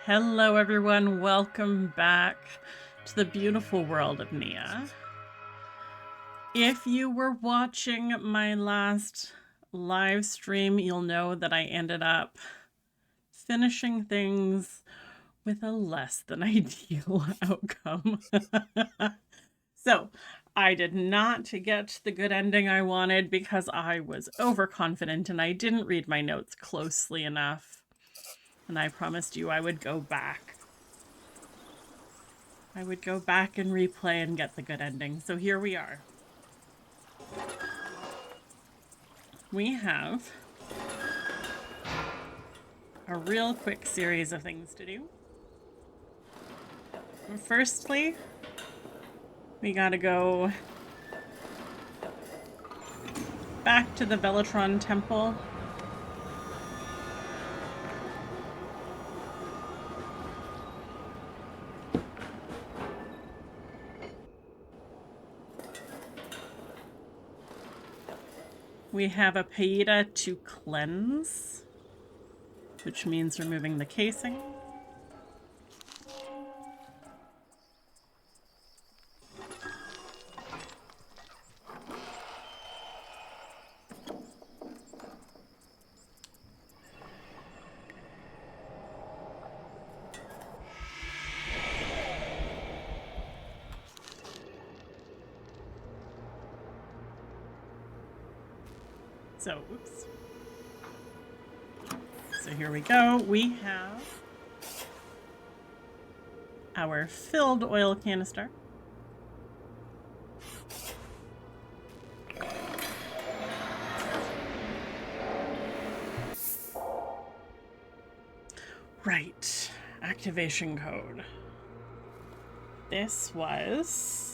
Hello everyone, welcome back to the beautiful world of Neyyah. If you were watching my last live stream, you'll know that I ended up finishing things with a less than ideal outcome. So I did not get the good ending I wanted because I was overconfident and I didn't read my notes closely enough. And I promised you I would go back. I would go back and replay and get the good ending. So here we are. We have a real quick series of things to do. Firstly, we gotta go back to the Velatron Temple. We have a Paida to cleanse, which means removing the casing. So, oops. So here we go. We have our filled oil canister. Right, activation code. This was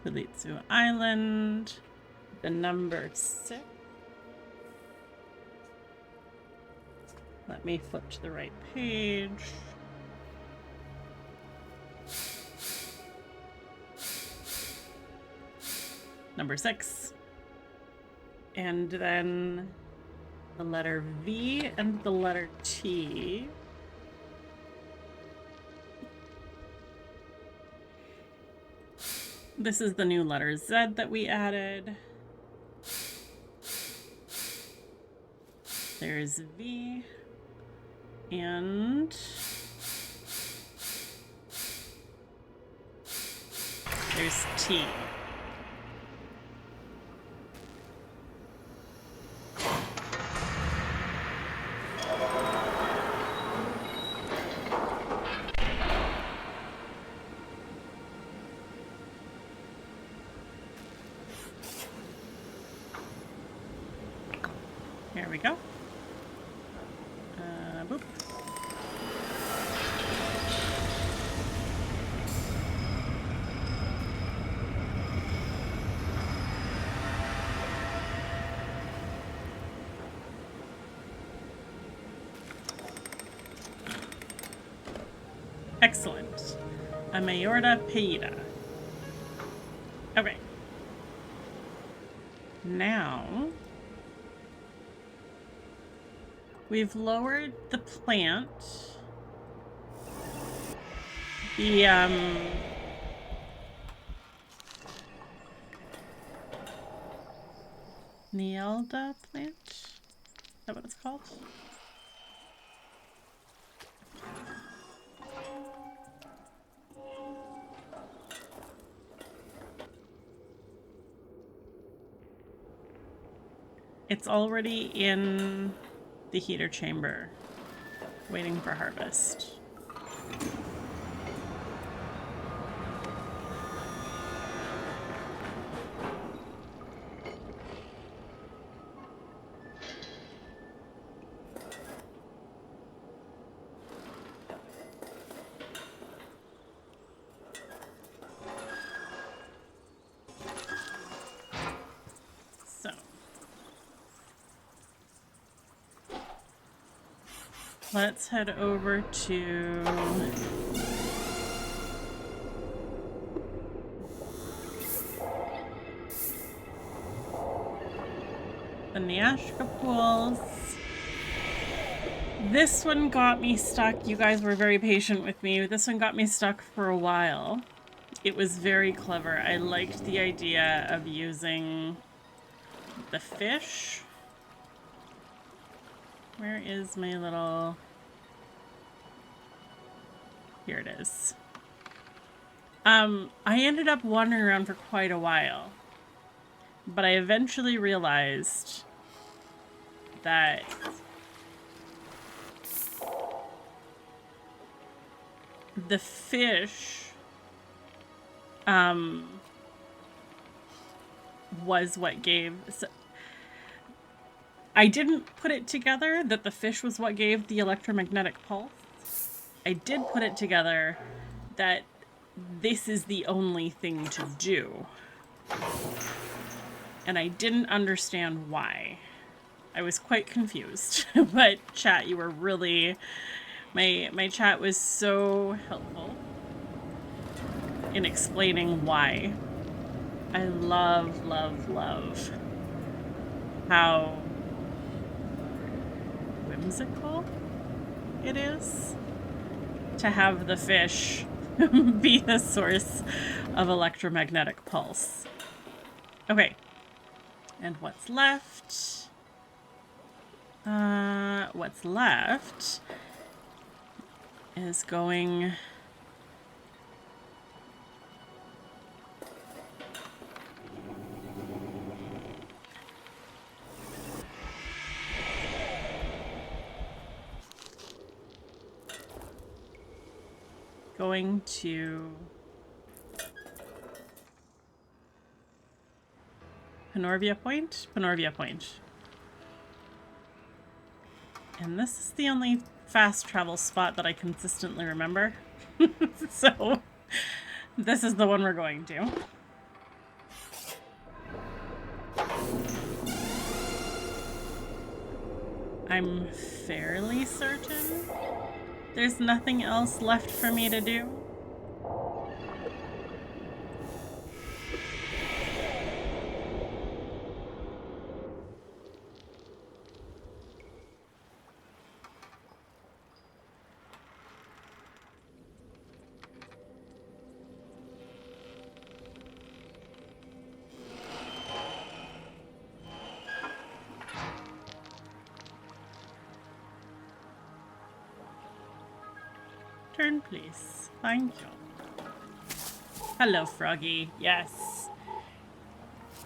Fujitsu Island, the number 6. Let me flip to the right page. Number 6. And then the letter V and the letter T. This is the new letter Z that we added. There's V and there's T. Here we go. Boop. Excellent. A Mayorda Paida. Okay. Now we've lowered the plant. The Neyyah plant? Is that what it's called? It's already in the heater chamber, waiting for harvest. let's head over to the Neyyah pools. This one got me stuck. You guys were very patient with me. This one got me stuck for a while. It was very clever. I liked the idea of using the fish. Where is my little... Here it is. I ended up wandering around for quite a while, but I eventually realized that the fish was what gave... So I didn't put it together that the fish was what gave the electromagnetic pulse. I did put it together that this is the only thing to do. And I didn't understand why. I was quite confused. But chat, you were really... My chat was so helpful in explaining why. I love, love, love how whimsical it is to have the fish be the source of electromagnetic pulse. Okay. And what's left? What's left is going... going to Panorvia Point? Panorvia Point. And this is the only fast travel spot that I consistently remember. So this is the one we're going to. I'm fairly certain there's nothing else left for me to do. Turn, please. Thank you. Hello, Froggy. Yes.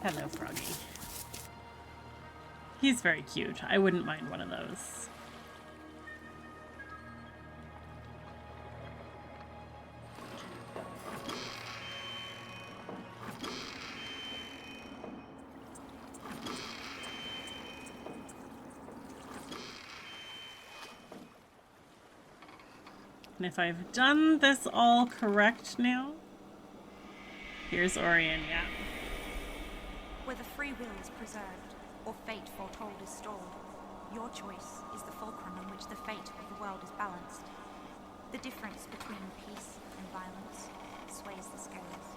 Hello, Froggy. He's very cute. I wouldn't mind one of those. And if I've done this all correct now, here's Orion, yeah. Whether free will is preserved or fate foretold is stored, your choice is the fulcrum on which the fate of the world is balanced. The difference between peace and violence sways the scales.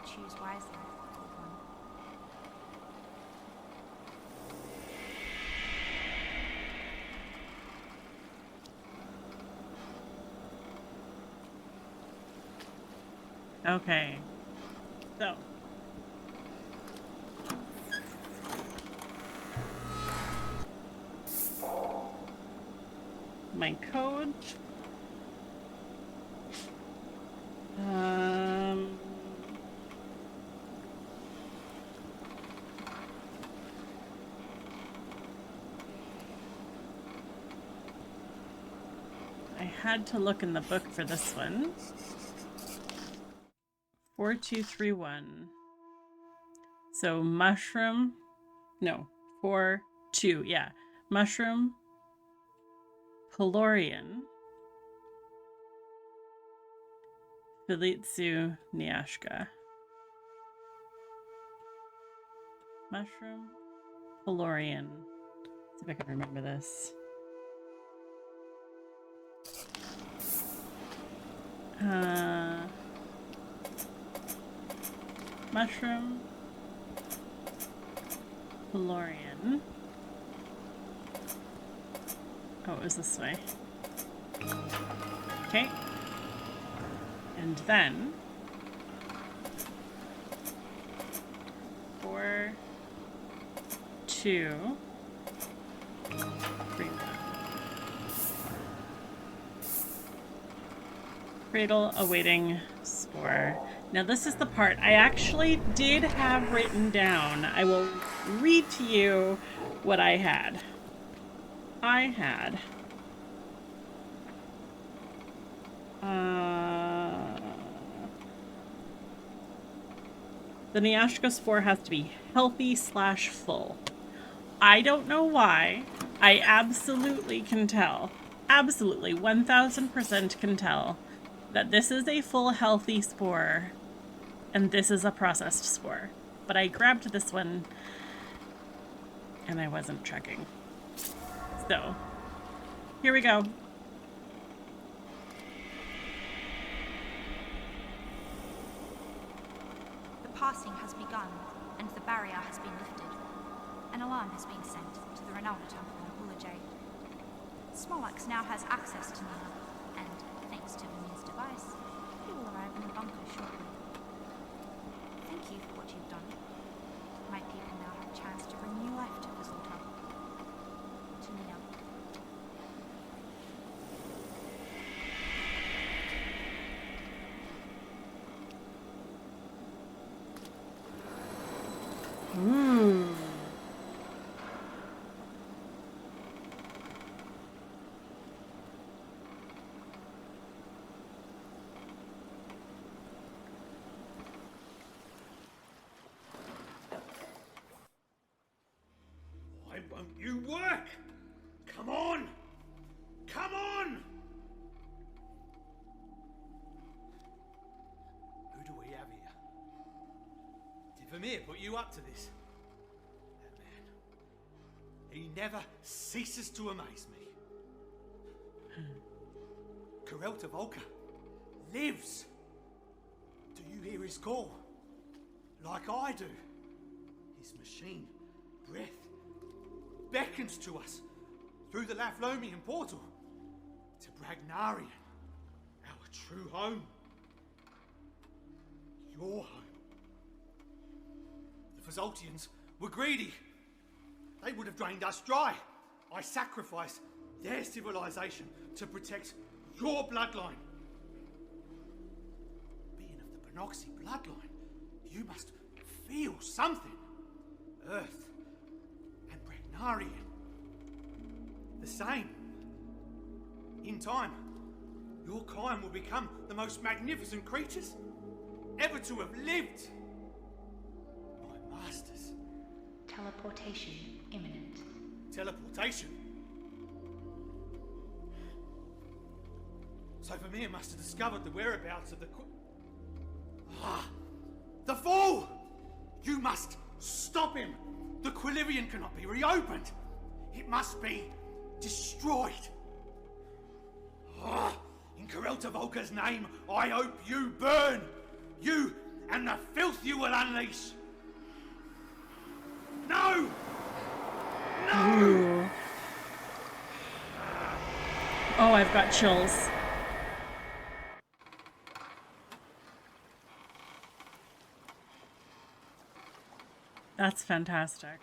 Choose wisely, old one. Okay, so my code. I had to look in the book for this one. 4231. So mushroom, no, 42, yeah. Mushroom, Pelorian, Filitsu, Neyyah. Mushroom, Pelorian. Let's see if I can remember this. Mushroom. Valorian. Oh, it was this way. Okay. And then 4, 2, 3, 1. Cradle awaiting spore. Now this is the part I actually did have written down. I will read to you what I had. I had the Nyashka spore has to be healthy / full. I don't know why. I absolutely can tell. Absolutely, 1000% can tell that this is a full healthy spore and this is a processed spore. But I grabbed this one and I wasn't checking. So, here we go. The passing has begun, and the barrier has been lifted. An alarm has been sent to the Renala Temple in Ulajay. Smolax now has access to Nina, and thanks to Vermeer's device, he will arrive in the bunker shortly. Thank you for what you've done. My people now have a chance to bring new life to Fizzleton. To Nina. Why won't you work? Come on! Come on! Who do we have here? Did Vermeer put you up to this? That man. He never ceases to amaze me. Karelta Volker lives. Do you hear his call? Like I do. His machine, breath, beckons to us through the Laflomian portal to Bragnarian, our true home. Your home. The Fazoltians were greedy. They would have drained us dry. I sacrificed their civilization to protect your bloodline. Being of the Benoxy bloodline, you must feel something. Earth and Bragnarian. The same. In time, your kind will become the most magnificent creatures ever to have lived. My masters. Teleportation imminent. Teleportation? So Vermeer must have discovered the whereabouts of the the fool! You must stop him! The Quillivian cannot be reopened! It must be destroyed! In Karelta Volker's name, I hope you burn! You and the filth you will unleash! No! No! Ooh. Oh, I've got chills. That's fantastic.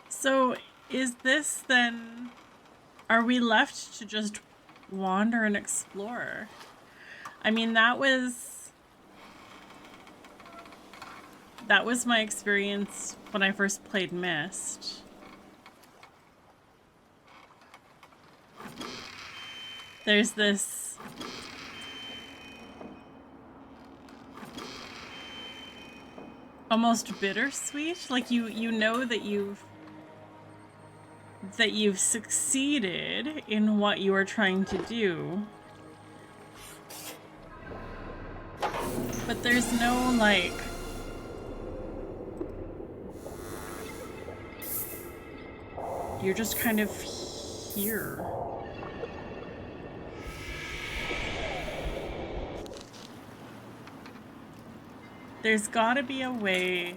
So, is this then... Are we left to just wander and explore? I mean, that was my experience when I first played Myst. There's this almost bittersweet, like you know that you've that you've succeeded in what you are trying to do. But there's no, like... You're just kind of here. There's gotta be a way.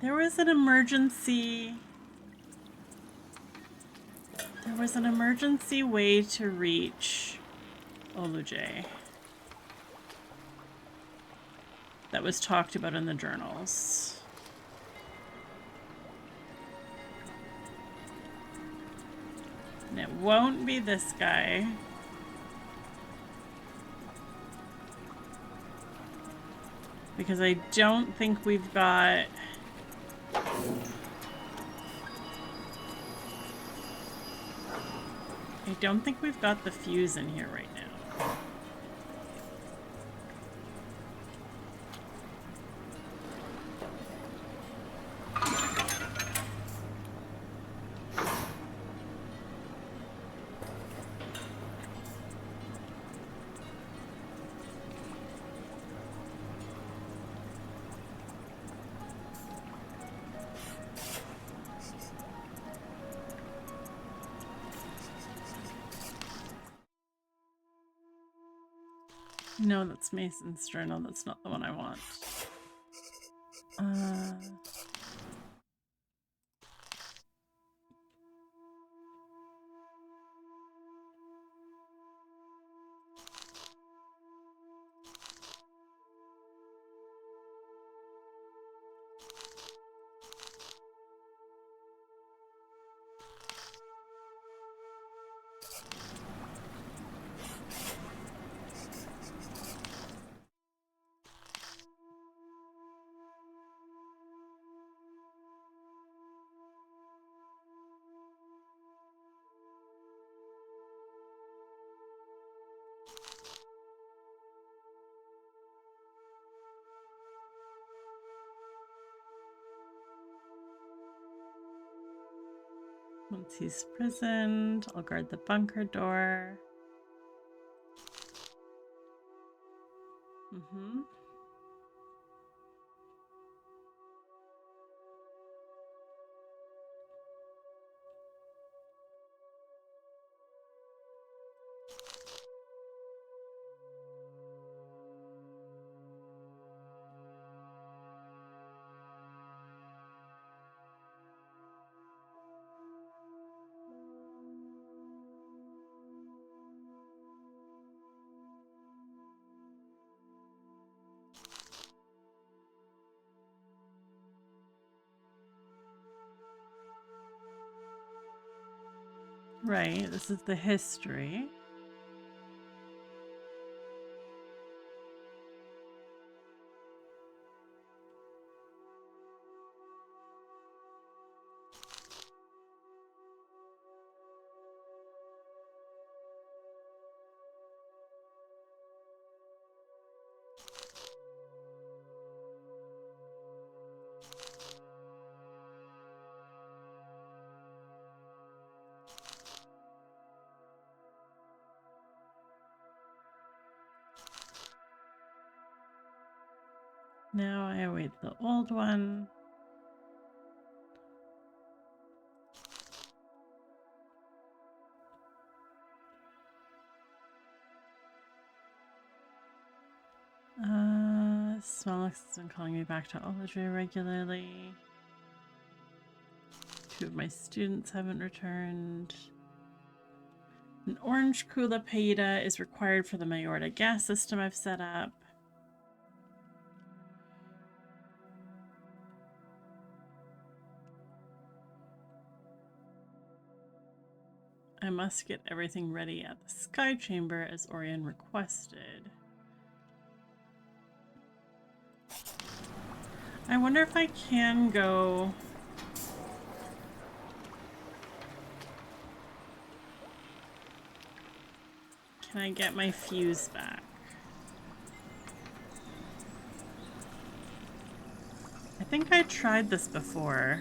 There was an emergency. There was an emergency way to reach Oluj that was talked about in the journals. And it won't be this guy. Because I don't think we've got... I don't think we've got the fuse in here right now. No, that's Mason's journal. That's not the one I want. Once he's prisoned, I'll guard the bunker door. Right, this is the history. Now I await the old one. Smallex has been calling me back to Oluj regularly. 2 of my students haven't returned. An orange Kula Paida is required for the Mayorta gas system I've set up. I must get everything ready at the Sky Chamber as Orion requested. I wonder if I can go... Can I get my fuse back? I think I tried this before.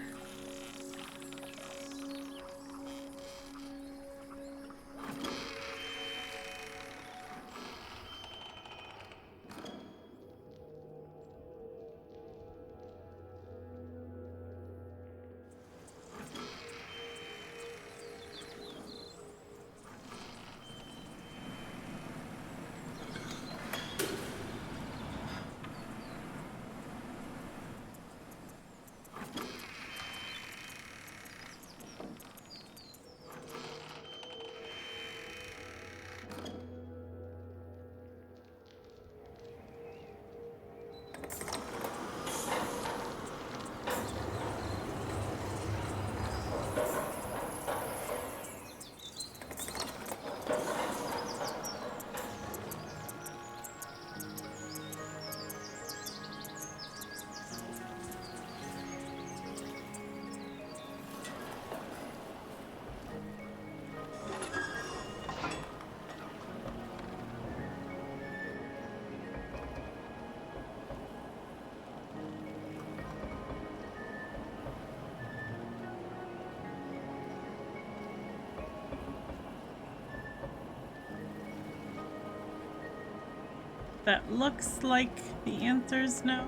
That looks like the answer's no.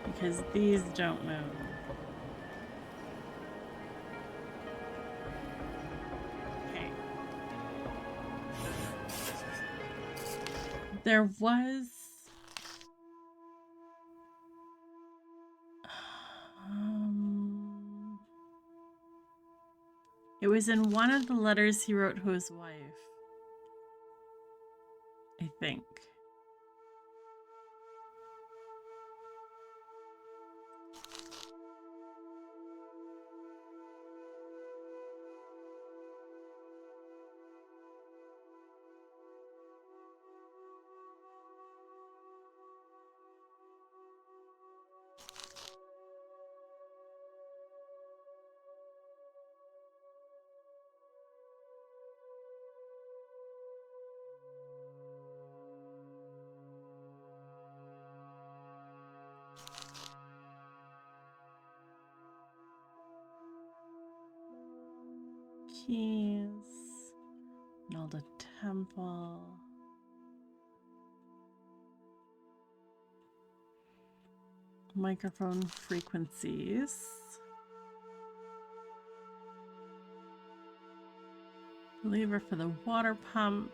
Because these don't move. Okay. There was... it was in one of the letters he wrote to his wife, I think. Keys, Nalda Temple, microphone frequencies, lever for the water pump,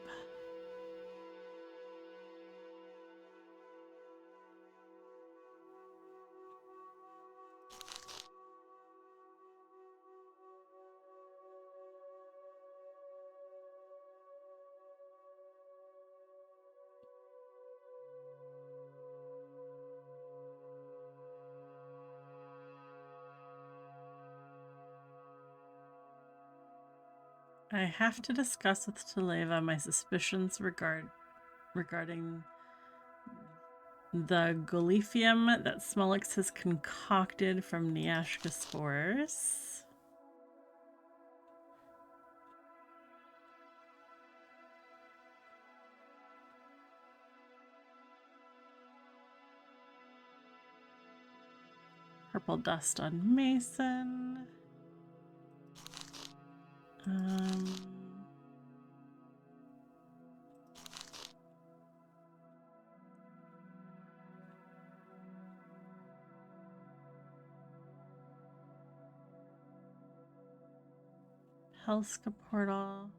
I have to discuss with Taleva my suspicions regarding the Golifium that Smolix has concocted from Nyashka spores. Purple dust on Mason. Helska portal.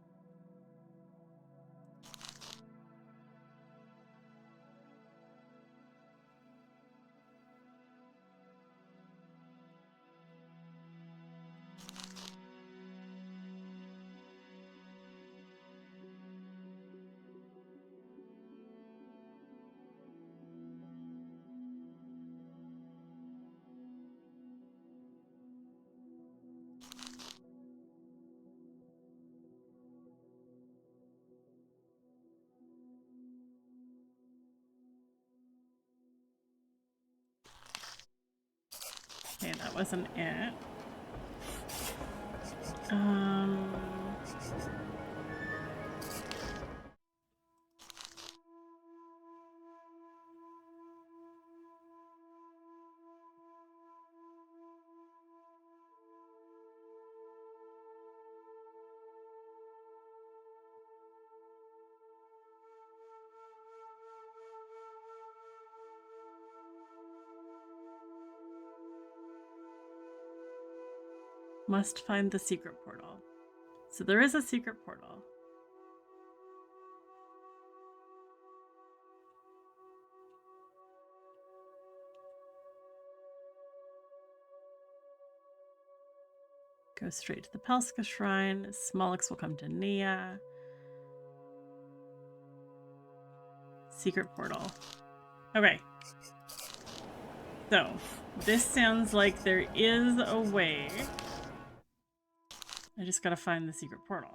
Okay, that wasn't it. Must find the secret portal. So there is a secret portal. Go straight to the Pelska Shrine. Smolix will come to Neyyah. Secret portal. Okay. So, this sounds like there is a way. I just gotta find the secret portal.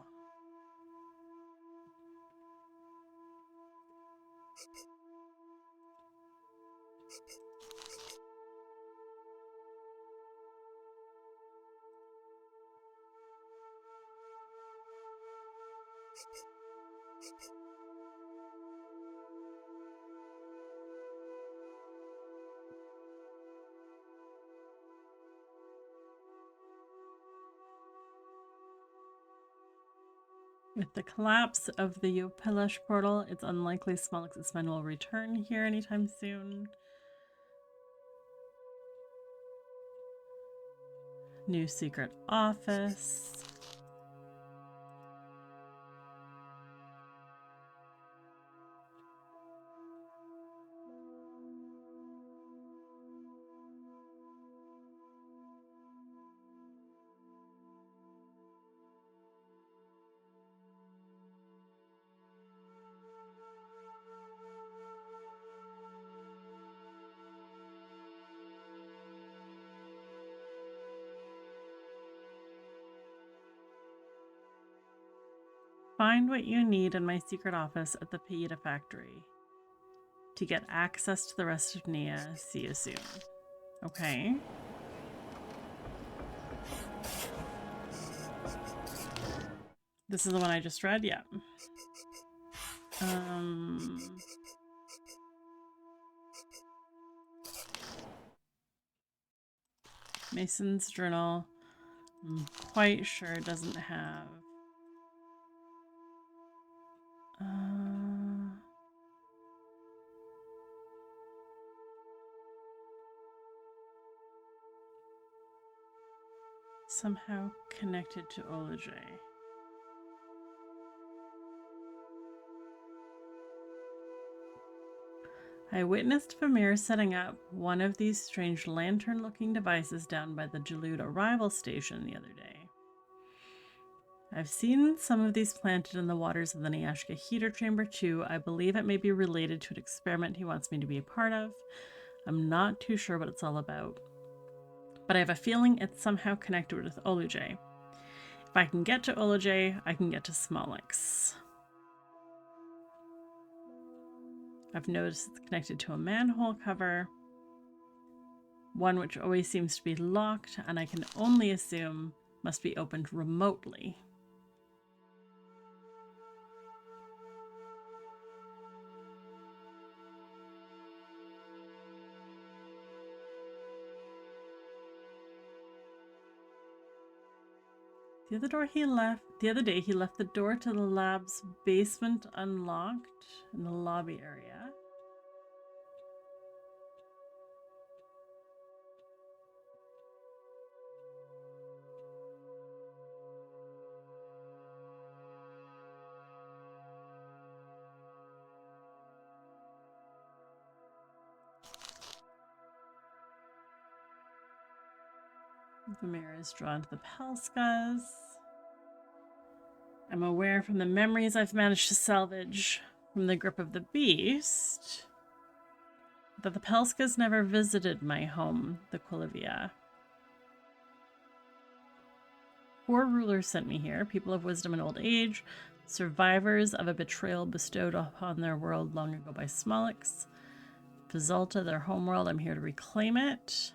With the collapse of the Epilogue portal, it's unlikely Smolix's men will return here anytime soon. New secret office. Find what you need in my secret office at the Paida factory. To get access to the rest of Neyyah, see you soon. Okay. This is the one I just read? Yeah. Mason's journal. I'm quite sure it doesn't have. Somehow connected to Olajay. I witnessed Vamir setting up one of these strange lantern-looking devices down by the Jalud arrival station the other day. I've seen some of these planted in the waters of the Niyashka heater chamber too. I believe it may be related to an experiment he wants me to be a part of. I'm not too sure what it's all about, but I have a feeling it's somehow connected with Olajay. If I can get to Olajay, I can get to Smolix. I've noticed it's connected to a manhole cover, one which always seems to be locked, and I can only assume must be opened remotely. The other day he left the door to the lab's basement unlocked in the lobby area. Vamir is drawn to the Pelskas. I'm aware from the memories I've managed to salvage from the grip of the beast that the Pelskas never visited my home, the Quilivia. Four rulers sent me here, people of wisdom and old age, survivors of a betrayal bestowed upon their world long ago by Smolix. Fazalta, their homeworld, I'm here to reclaim it.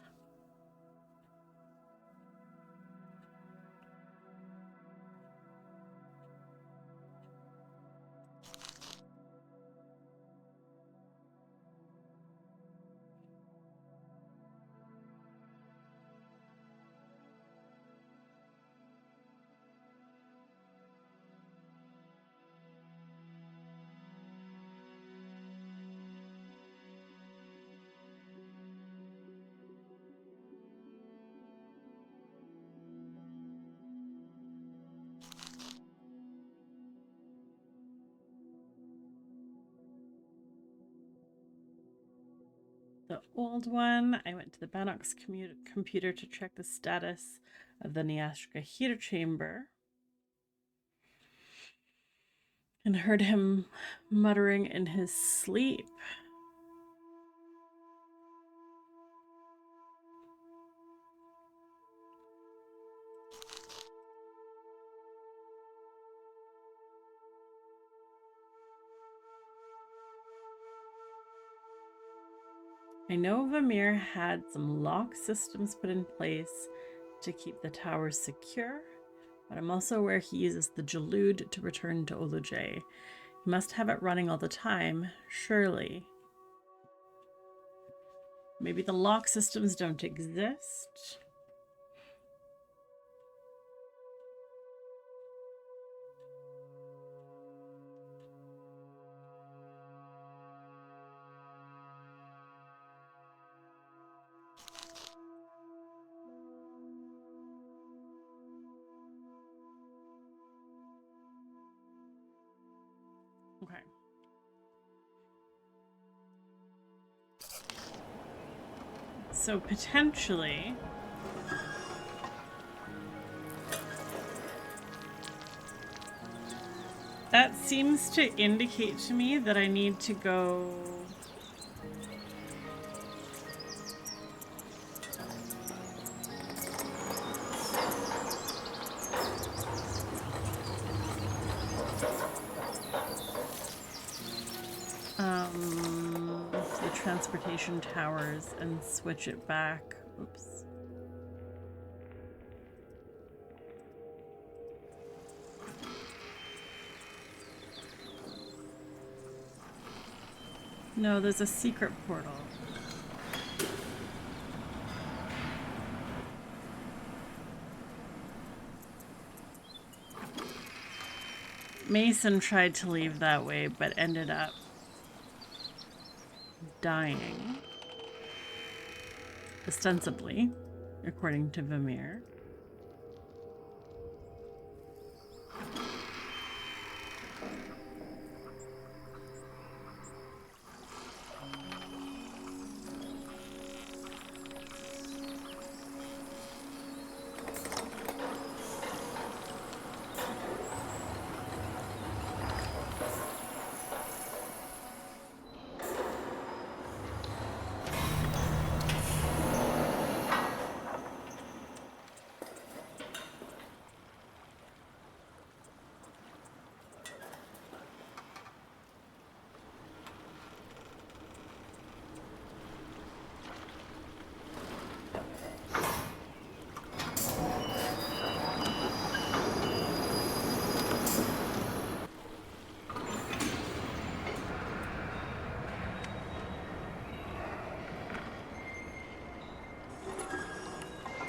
The old one, I went to the Bannock's computer to check the status of the Niyashka heater chamber and heard him muttering in his sleep. I know Vamir had some lock systems put in place to keep the towers secure, but I'm also aware he uses the Jalud to return to Olajay. He must have it running all the time, surely. Maybe the lock systems don't exist? So potentially... that seems to indicate to me that I need to go... to the transportation towers and switch it back. Oops. No, there's a secret portal. Mason tried to leave that way, but ended up dying. Ostensibly, according to Vamir.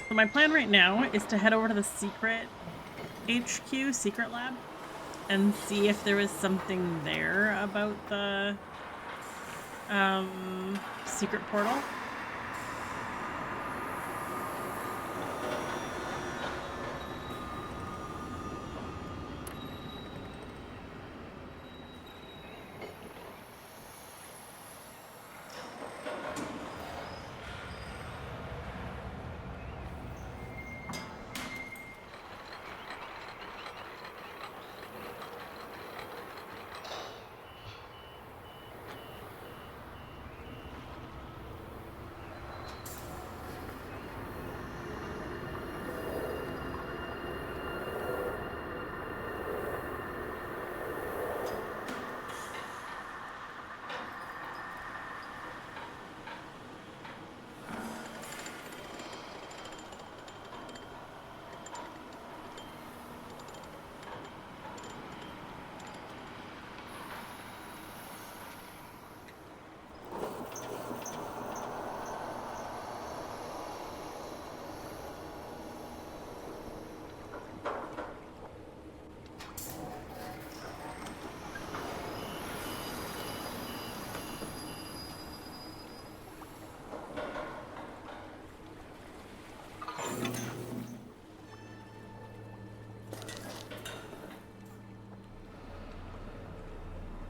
So my plan right now is to head over to the secret HQ, secret lab, and see if there is something there about the secret portal.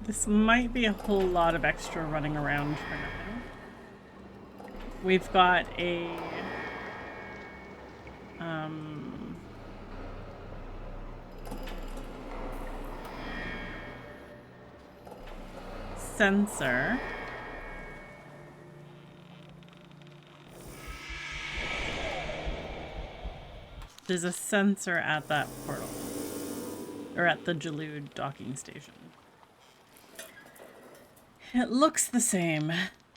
This might be a whole lot of extra running around for now. We've got a sensor. There's a sensor at that portal, or at the Jalud docking station. It looks the same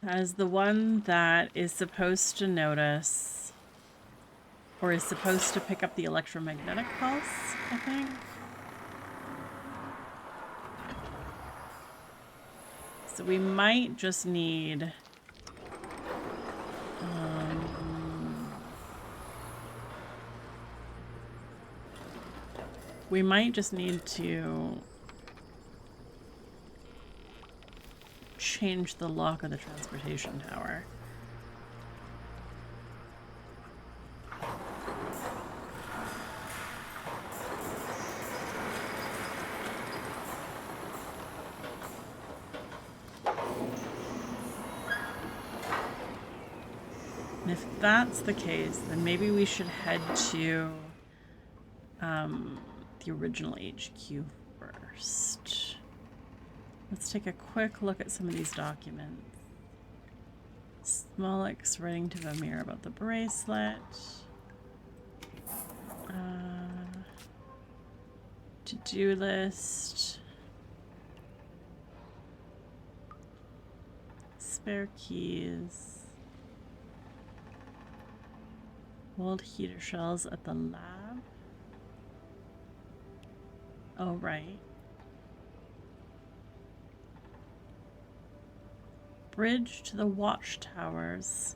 as the one that is supposed to notice, or is supposed to pick up the electromagnetic pulse, I think. So we might just need... we might just need to change the lock of the transportation tower. if that's the case, then maybe we should head to the original HQ first. Let's take a quick look at some of these documents. Smolik's writing to Vamir about the bracelet. To-do list. Spare keys. Old heater shells at the lab. Oh, right. Bridge to the watchtowers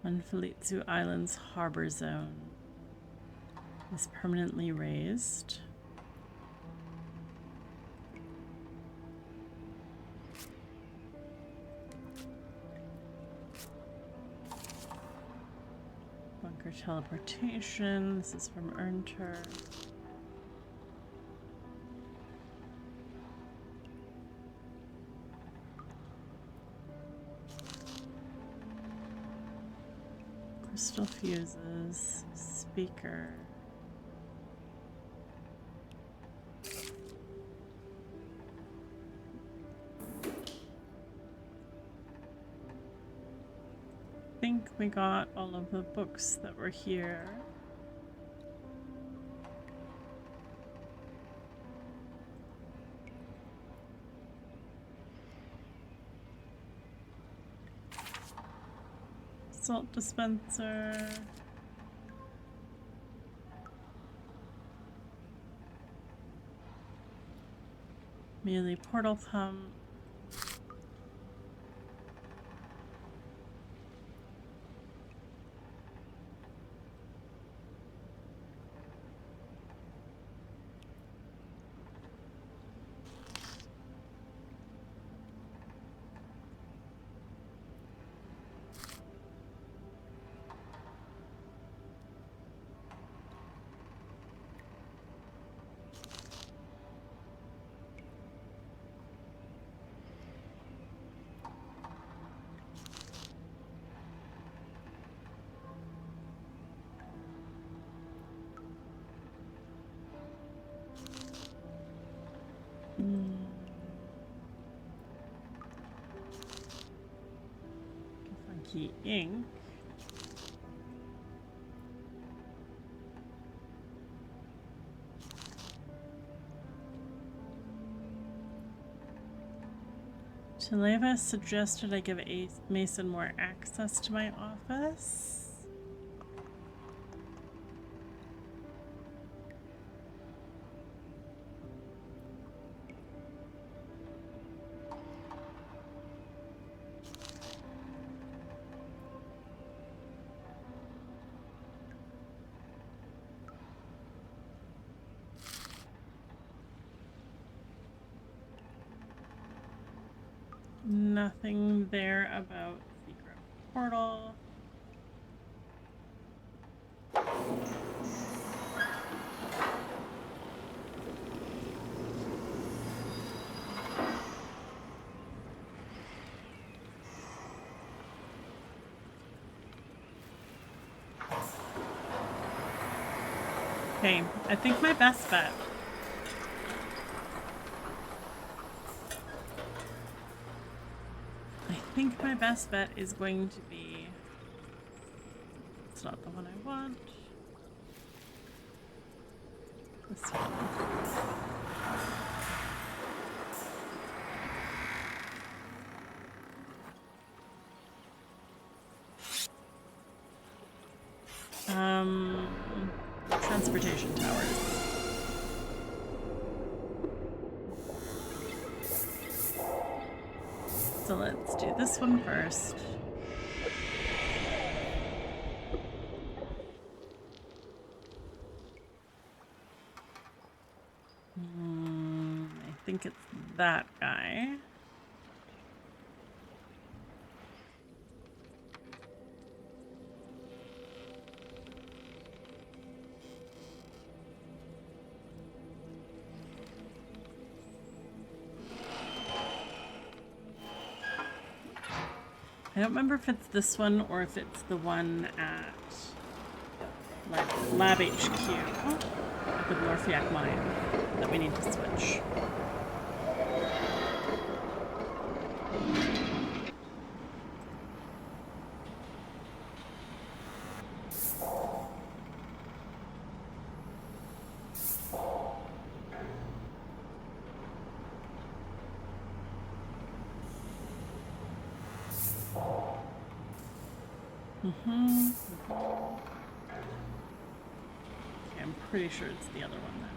on Falitzu Island's harbor zone is permanently raised. Bunker teleportation. This is from Ernter. Crystal fuses. Speaker. I think we got all of the books that were here. Salt dispenser. Melee portal pump. Funky ink. Taleva suggested I give Mason more access to my office. Nothing there about secret portal. Okay, I think my best bet is going to be, it's not the one I want, this one. Transportation towers. So let's do this one first. I think it's that guy. I don't remember if it's this one or if it's the one at Lab HQ at the Glorfiak mine that we need to switch. Okay, I'm pretty sure it's the other one then.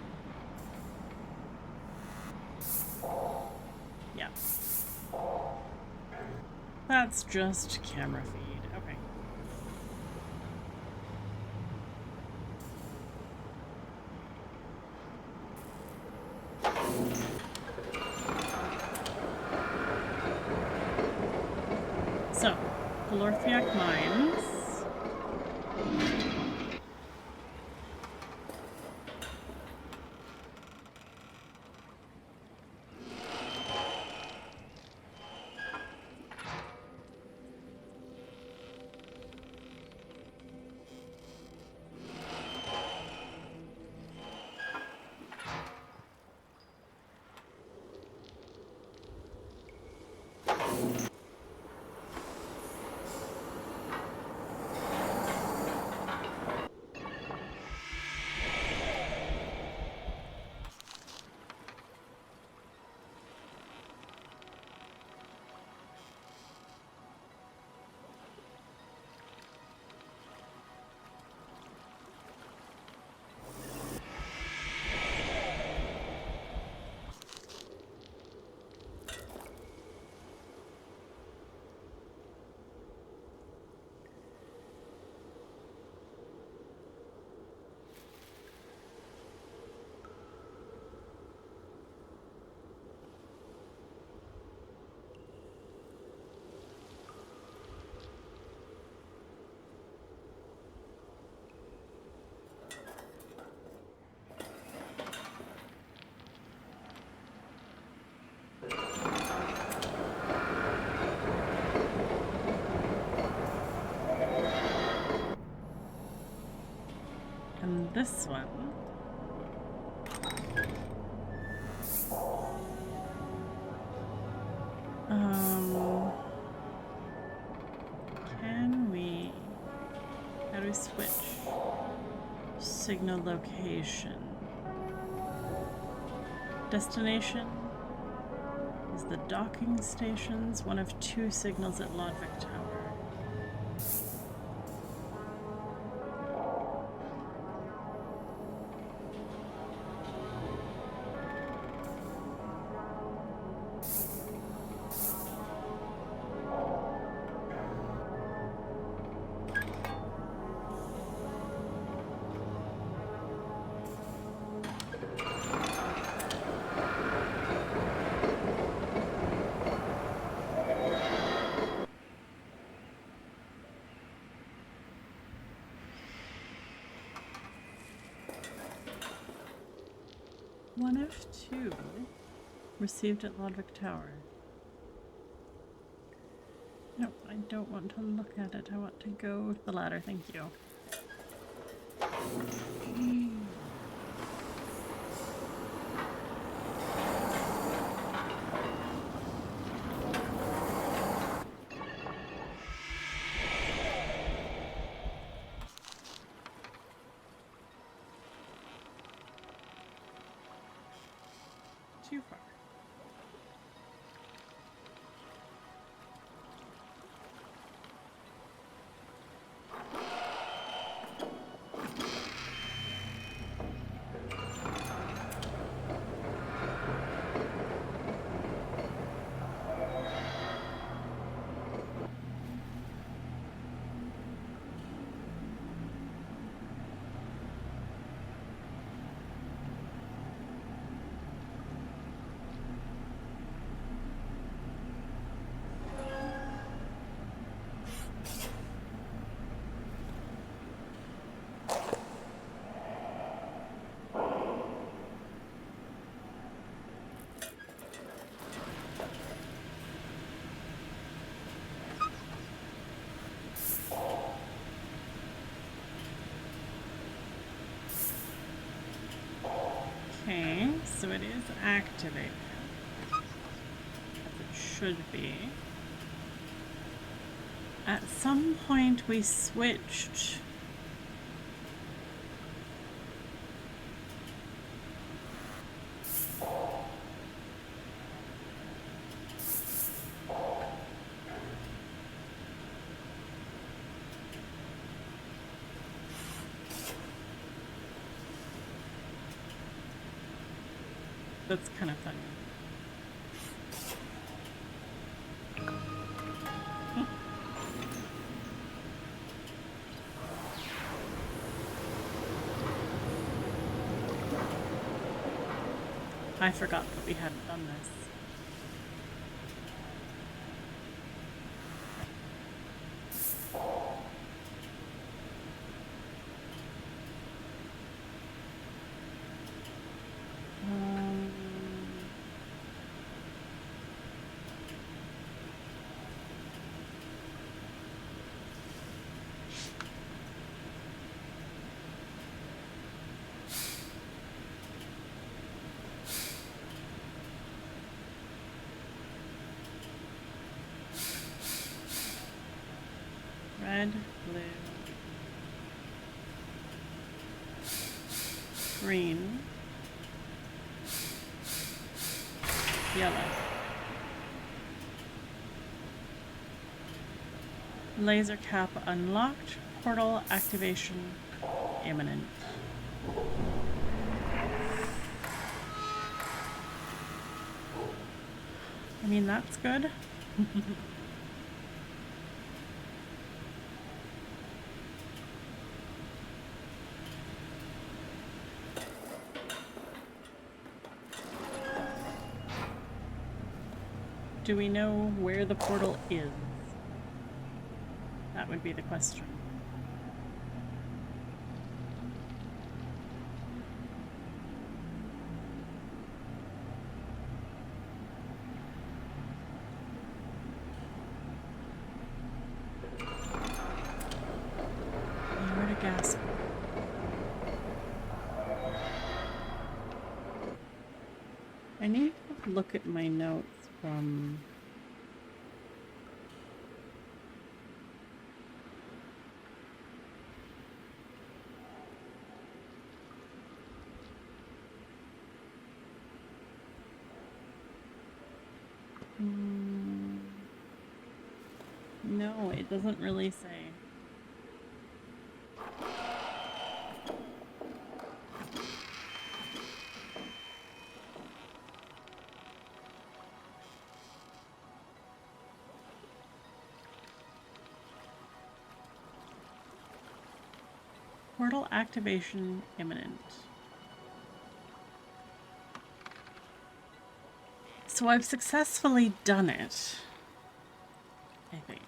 Yeah. That's just camera feed. Okay. So, Glorfiak Mines. And this one. Can we... How do we switch? Signal location. Destination is the docking stations, one of 2 signals at Lodvik Tower. One of 2 received at Lodvik Tower. No, I don't want to look at it. I want to go to the ladder. Thank you. Too far. Okay, so it is activated. As it should be. At some point we switched. That's kind of funny. I forgot that we hadn't done this. Red, blue, green, yellow. Laser cap unlocked. Portal activation imminent. I mean, that's good. Do we know where the portal is? That would be the question. Where to gas? I need to look at my notes from no, it doesn't really say. Portal activation imminent. So I've successfully done it, I think.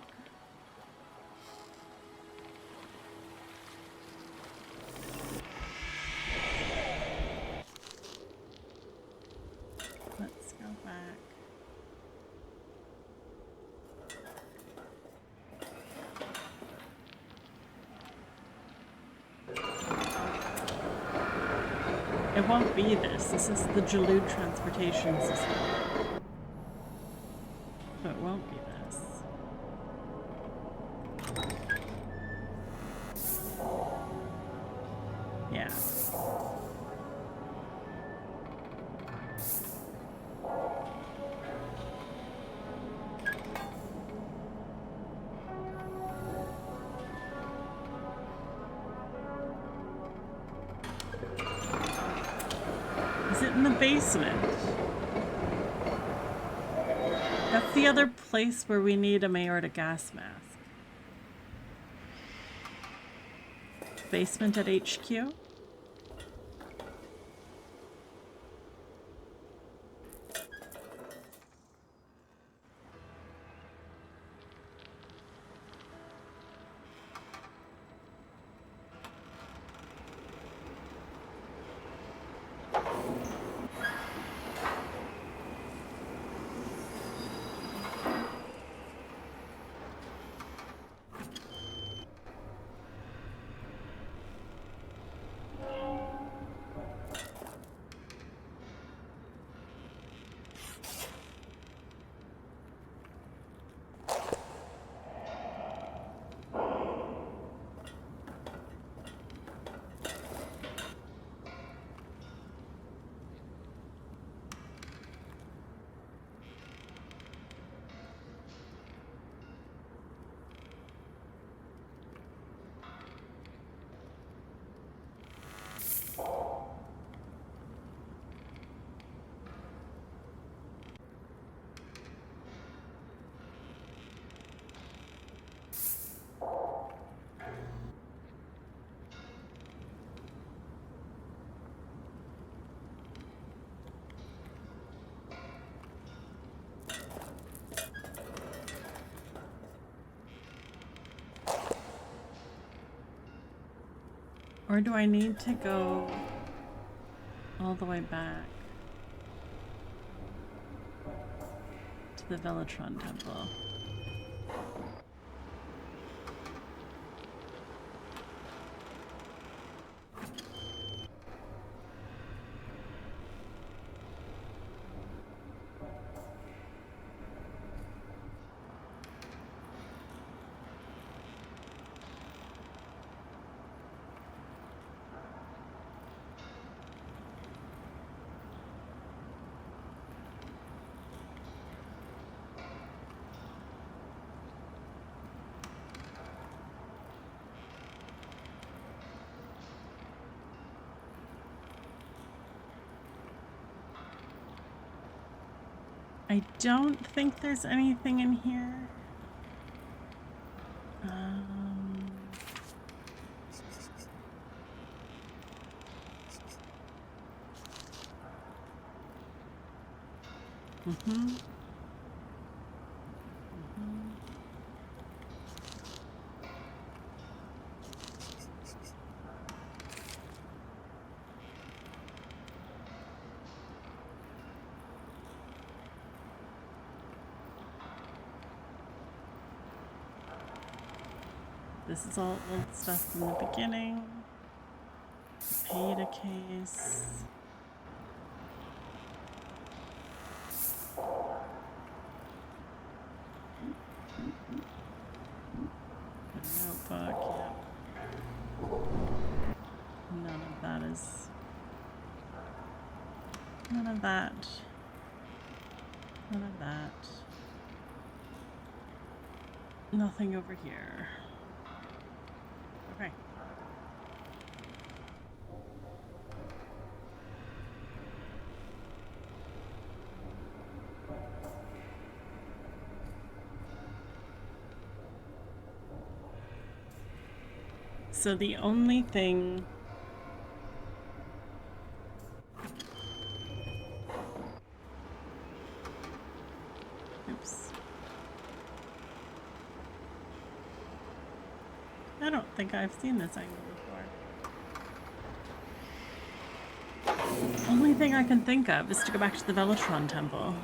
Let's go back. It won't be this. This is the Jalud transportation system. So it won't be this. Yeah. Is it in the basement? That's the other place where we need a aorta gas mask. Basement at HQ? Or do I need to go all the way back to the Velatron Temple? I don't think there's anything in here. This is all old stuff from the beginning. Beta case. Notebook, yep. None of that is... None of that. None of that. Nothing over here. Okay. So the only thing... Oops. I don't think I've seen this angle before. Only thing I can think of is to go back to the Velatron Temple.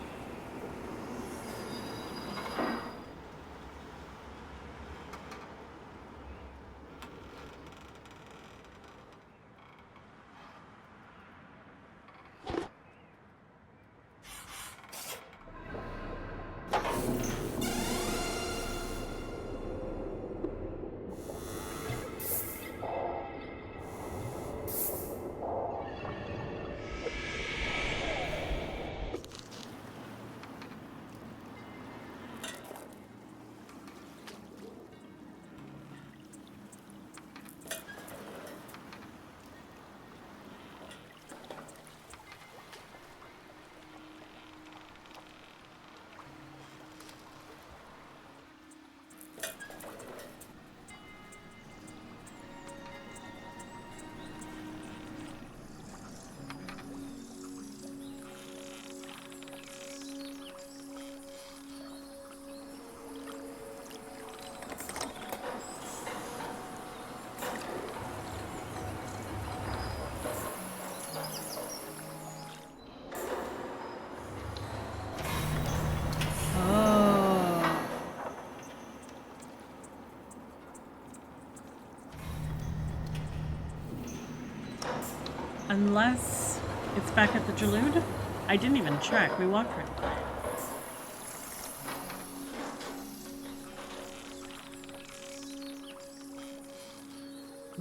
Unless it's back at the Jalood. I didn't even check. We walked right by it.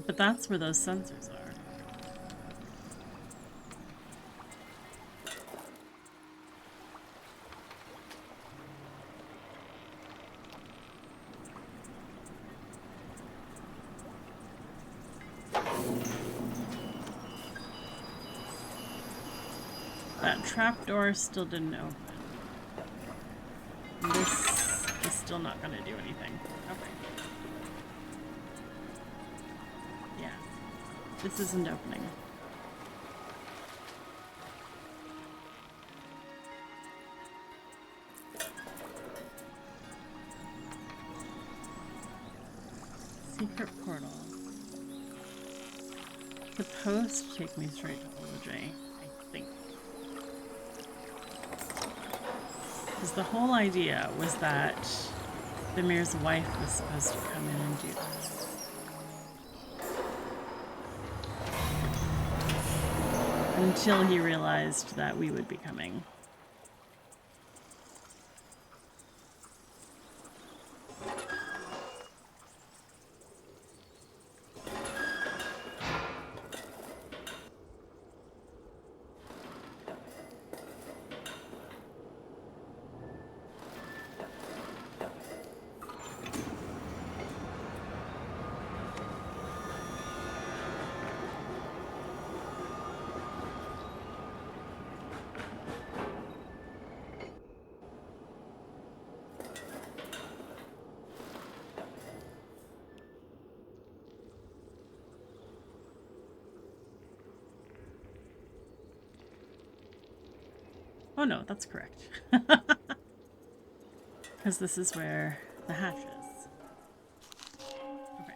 But that's where those sensors are. That trapdoor still didn't open. This is still not going to do anything. Okay. Yeah. This isn't opening. Secret portal. supposed to take me straight to OJ, I think. Because the whole idea was that Vimir's wife was supposed to come in and do that. Until he realized that we would be coming. Oh no, that's correct. Because this is where the hatch is. Okay.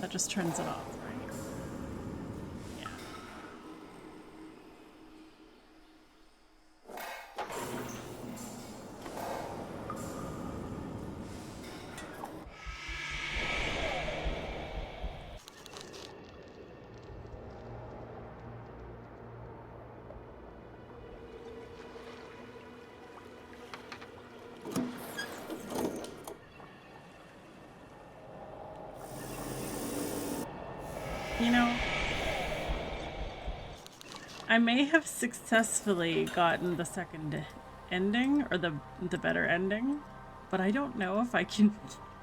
That just turns it off, right? Yeah. You know, I may have successfully gotten the second ending, or the better ending, but I don't know if I can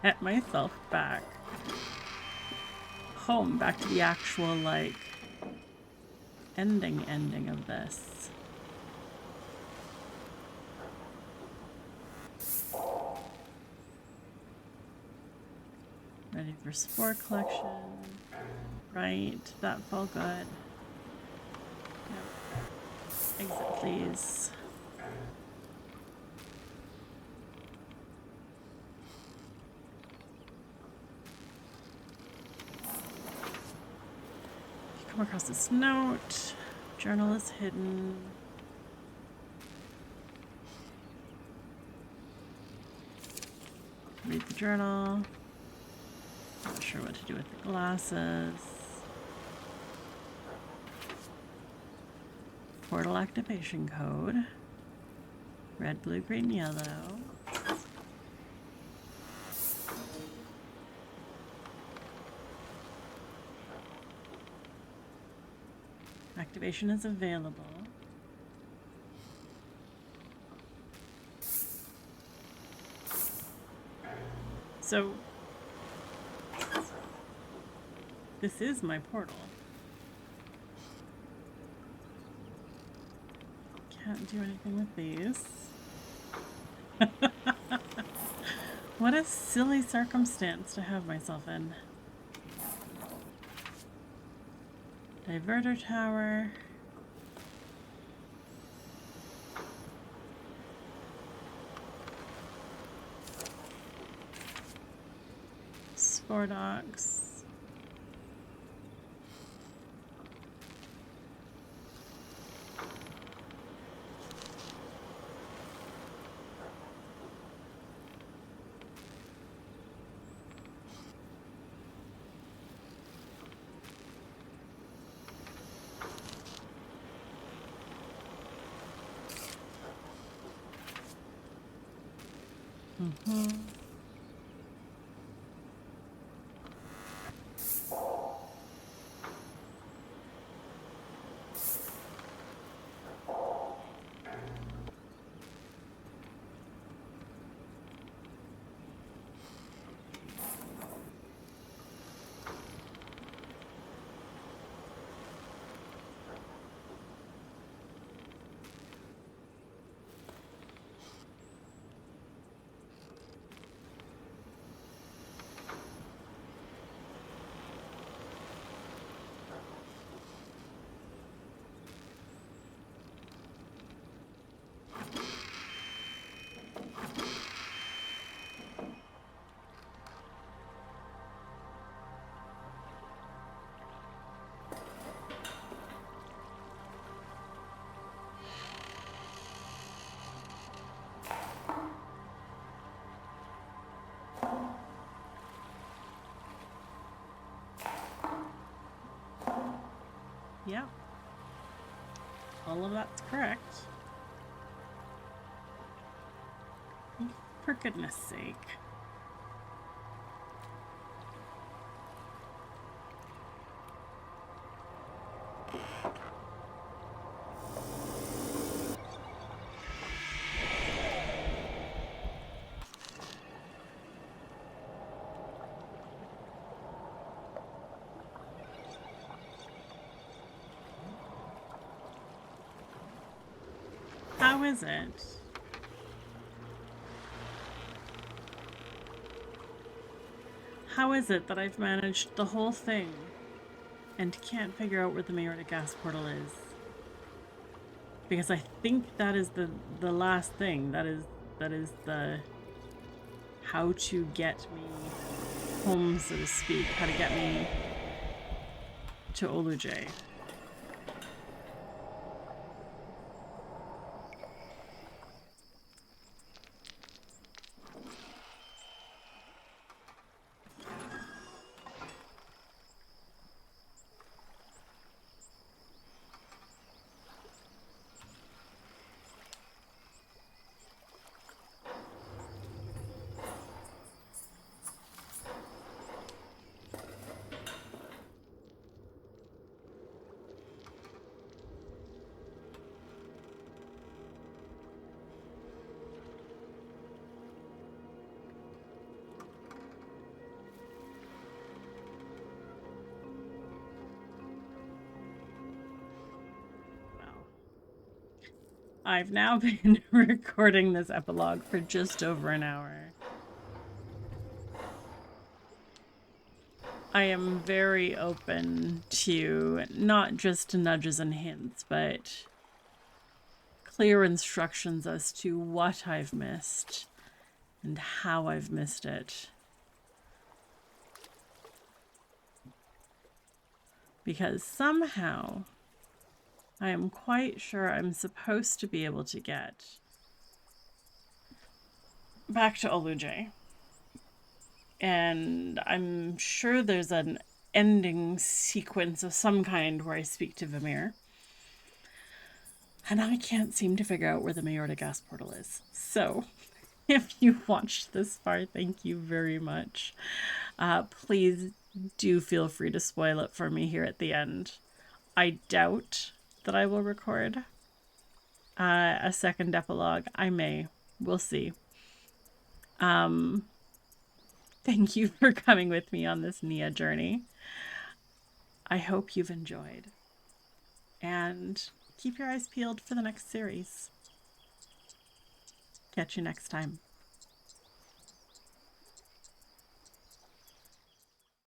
get myself back home, back to the actual, like, ending of this. Ready for spore collection. Right, that felt good. Yep. Exit, please. You come across this note. Journal is hidden. Read the journal. Not sure what to do with the glasses. Portal activation code. Red, blue, green, yellow. Activation is available. So, this is my portal. Can't do anything with these. What a silly circumstance to have myself in. Diverter tower. Spore docks. Mm-hmm. Yep. All of that's correct. For goodness sake. How is it? How is it that I've managed the whole thing and can't figure out where the Mayorta gas portal is? Because I think that is the last thing. That is the how to get me home, so to speak. How to get me to Oluj. I've now been recording this epilogue for just over an hour. I am very open to not just nudges and hints, but clear instructions as to what I've missed and how I've missed it. Because somehow I am quite sure I'm supposed to be able to get back to Oluj. And I'm sure there's an ending sequence of some kind where I speak to Vimir. And I can't seem to figure out where the Mayorta gas portal is. So, if you watched this far, thank you very much. Please do feel free to spoil it for me here at the end. I doubt that I will record a second epilogue. I may. We'll see. Thank you for coming with me on this Neyyah journey. I hope you've enjoyed. And keep your eyes peeled for the next series. Catch you next time.